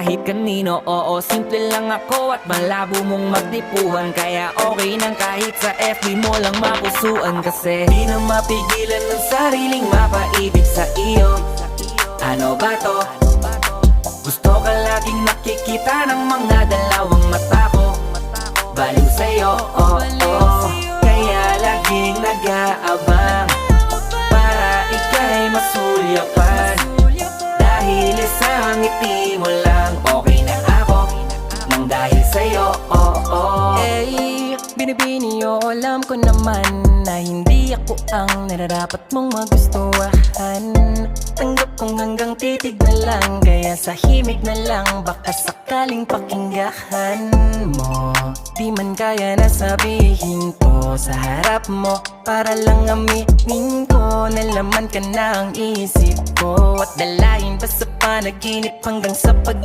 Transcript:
kahit kanino. Oo, simple lang ako at malabo mong magtipuhan, kaya okay nang kahit sa FB mo lang mapusuan. Kasi di na mapigilan ng sariling mapaibig sa iyo. Ano ba to? Gusto ka laging nakikita ng mga dalawang mata ko. Baliw sa'yo, oh, oh. Kaya laging nag-aabang para ika'y masulyapan. Dahil isang ngiti mo lang, okay na ako nang dahil sa'yo, oh, oh. Eh, binibini o alam ko naman na hindi ako ang nararapat mong magustuhan. Tanggap kong hanggang titig na lang, kaya sa himig na lang baka sakaling pakinggan mo. Di man kaya na sabihin ko sa harap mo, para lang aminin ko na laman ka na ang isip ko. At dalahin pa sa panaginip hanggang sa pag